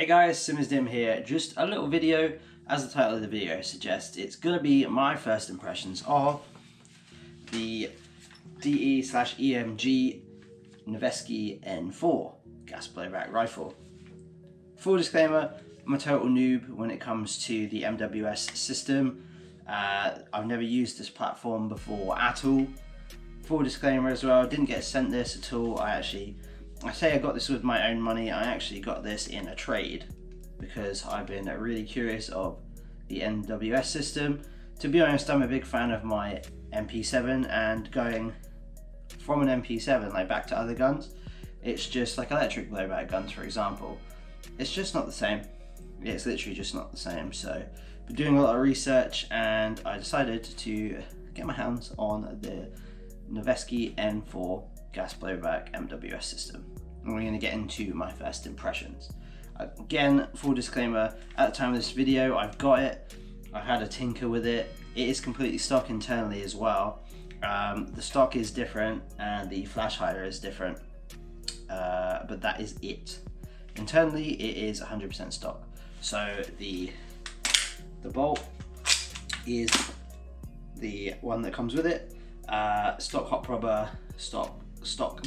guys, Dim here. Just a little video, as the title of the video suggests. It's gonna be my first impressions of the DE/EMG Noveske N4 gas blowback rifle. Full disclaimer, I'm a total noob when it comes to the MWS system. I've never used this platform before at all. Full disclaimer as well, didn't get sent this at all. I say I got this with my own money. I actually got this in a trade because I've been really curious of the MWS system. To be honest, I'm a big fan of my MP7, and going from an MP7 like back to other guns, it's just like electric blowback guns, for example. It's just not the same. It's literally just not the same. So been doing a lot of research and I decided to get my hands on the Noveske N4 gas blowback MWS system. And we're going to get into my first impressions. Again, full disclaimer, at the time of this video I've got it, I've had a tinker with it. It is completely stock internally as well. The stock is different and the flash hider is different, but that is it. Internally it is 100% stock. So the bolt is the one that comes with it, stock hot rubber, stock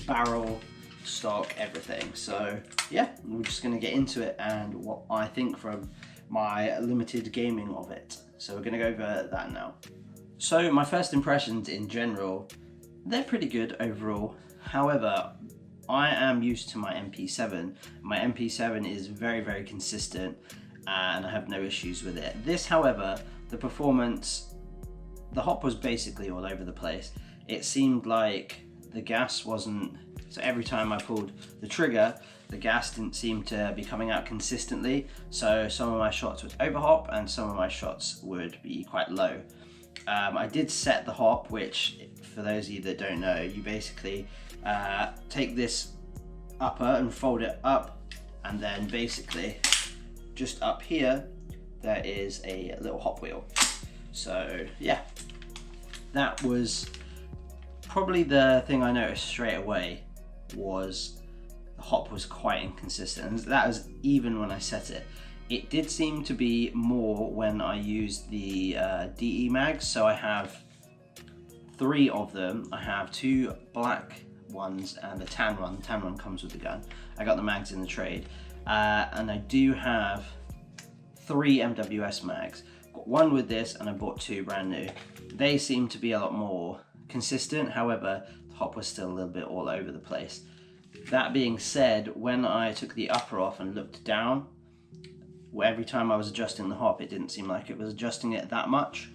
barrel, stock everything. So yeah, we're just going to get into it and what I think from my limited gaming of it. So we're going to go over that now. So my first impressions in general, they're pretty good overall. However, I am used to my MP7. My MP7 is very consistent and I have no issues with it. This, however, the performance, the hop was basically all over the place. It seemed like the gas wasn't, so every time I pulled the trigger, the gas didn't seem to be coming out consistently. So some of my shots would overhop and some of my shots would be quite low. I did set the hop, which for those of you that don't know, you basically take this upper and fold it up, and then basically just up here there is a little hop wheel. So yeah, that was probably the thing I noticed straight away, was the hop was quite inconsistent, and that was even when I set it. It did seem to be more when I used the DE mags. So I have 3 of them. I have 2 black ones and a tan one. The tan one comes with the gun. I got the mags in the trade. And I do have 3 MWS mags. Got 1 with this and I bought 2 brand new. They seem to be a lot more consistent. However, the hop was still a little bit all over the place. That being said, when I took the upper off and looked down, every time I was adjusting the hop, it didn't seem like it was adjusting it that much,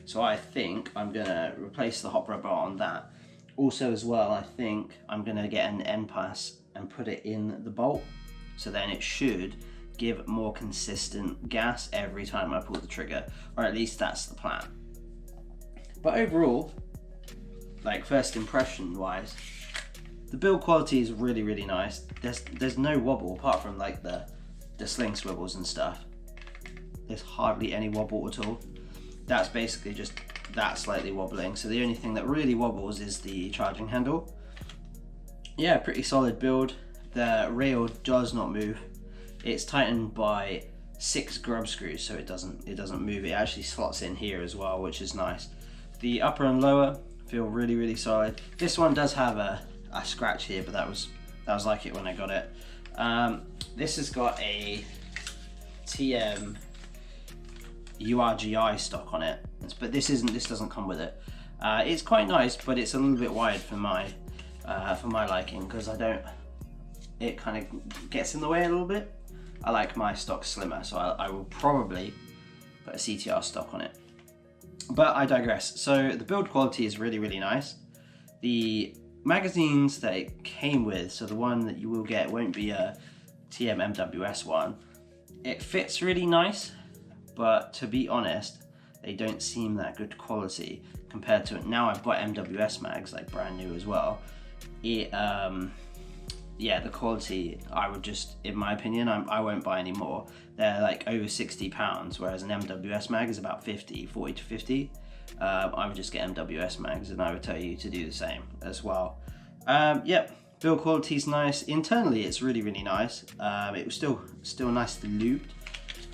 so I think I'm gonna replace the hop rubber on that. Also as well, I think I'm gonna get an end pass and put it in the bolt, so then it should give more consistent gas every time I pull the trigger, or at least that's the plan. But overall, like first impression wise, the build quality is really nice. There's no wobble apart from like the sling swivels and stuff. There's hardly any wobble at all. That's basically just that slightly wobbling. So the only thing that really wobbles is the charging handle. Yeah, pretty solid build. The rail does not move. It's tightened by 6 grub screws, so it doesn't move. It actually slots in here as well, which is nice. The upper and lower feel really solid. This one does have a scratch here, but that was like it when I got it. This has got a TM URGI stock on it, but this doesn't come with it. It's quite nice, but it's a little bit wide for my liking, because it kind of gets in the way a little bit. I like my stock slimmer, so I will probably put a CTR stock on it. But I digress. So the build quality is really nice. The magazines that it came with, so the one that you will get won't be a TM MWS one. It fits really nice, but to be honest, they don't seem that good quality compared to it. Now I've got MWS mags, like brand new as well. Yeah, the quality, I would just, in my opinion, I won't buy any more. They're like over £60, whereas an MWS mag is about 40 to 50. I would just get MWS mags, and I would tell you to do the same as well. Yep, Build quality is nice. Internally, it's really, really nice. It was still nicely lubed.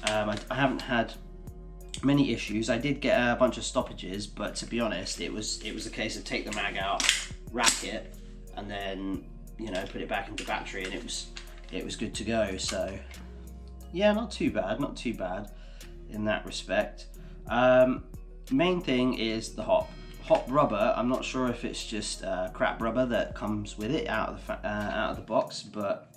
I haven't had many issues. I did get a bunch of stoppages, but to be honest, it was a case of take the mag out, rack it, and then, you know, put it back into battery, and it was good to go. So yeah, not too bad in that respect. Main thing is the hop rubber. I'm not sure if it's just crap rubber that comes with it out of the box, but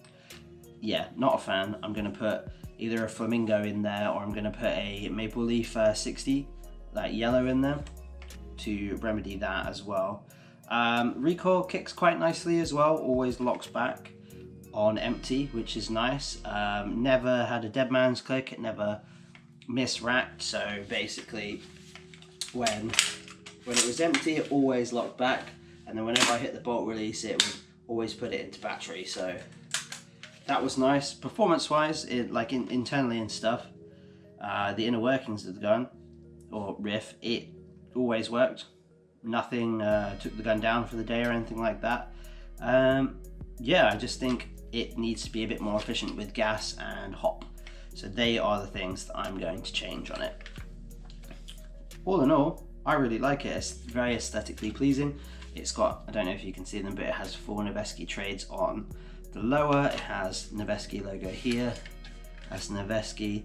yeah, not a fan. I'm gonna put either a flamingo in there, or I'm gonna put a maple leaf 60, that yellow, in there to remedy that as well. Recoil kicks quite nicely as well, always locks back on empty, which is nice. Never had a dead man's click, it never misracked, so basically when it was empty, it always locked back, and then whenever I hit the bolt release, it would always put it into battery. So that was nice. Performance wise, internally and stuff, the inner workings of the gun or riff, it always worked. Nothing took the gun down for the day or anything like that. Yeah, I just think it needs to be a bit more efficient with gas and hop. So they are the things that I'm going to change on it. All in all, I really like it. It's very aesthetically pleasing. It's got, I don't know if you can see them, but it has 4 Noveske trades on the lower. It has Noveske logo here. That's Noveske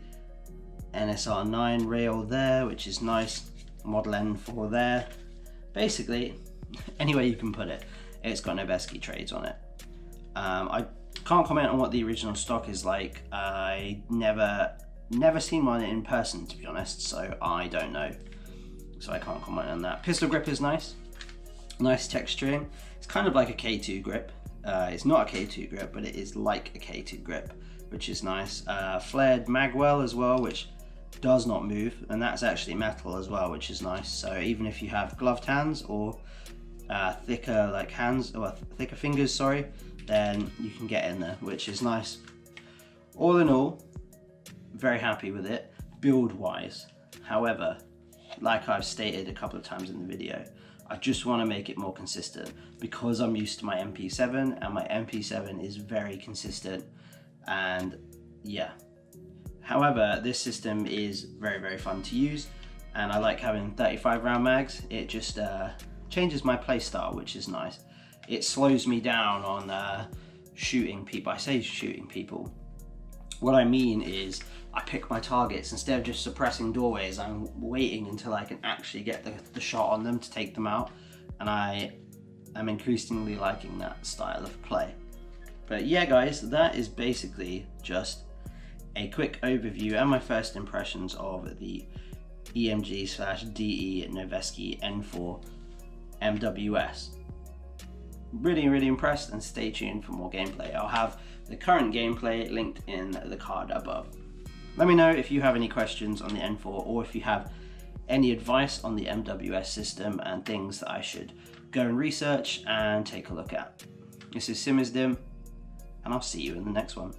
NSR9 rail there, which is nice. Model N4 there. Basically, any way you can put it, it's got Noveske trades on it. I can't comment on what the original stock is like. I never seen one in person, to be honest, so I don't know. So I can't comment on that. Pistol grip is nice. Nice texturing. It's kind of like a K2 grip. It's not a K2 grip, but it is like a K2 grip, which is nice. Flared magwell as well, which does not move, and that's actually metal as well, which is nice. So even if you have gloved hands or thicker hands, or thicker fingers, sorry, then you can get in there, which is nice. All in all, very happy with it, build wise. However, like I've stated a couple of times in the video, I just want to make it more consistent, because I'm used to my MP7, and my MP7 is very consistent, and yeah. However, this system is very, very fun to use, and I like having 35 round mags. It just changes my play style, which is nice. It slows me down on shooting people. I say shooting people. What I mean is I pick my targets. Instead of just suppressing doorways, I'm waiting until I can actually get the shot on them to take them out, and I am increasingly liking that style of play. But yeah guys, that is basically just a quick overview and my first impressions of the EMG/DE Noveske N4 MWS. Really impressed, and stay tuned for more gameplay. I'll have the current gameplay linked in the card above. Let me know if you have any questions on the N4, or if you have any advice on the MWS system and things that I should go and research and take a look at. This is Simmers Dim, and I'll see you in the next one.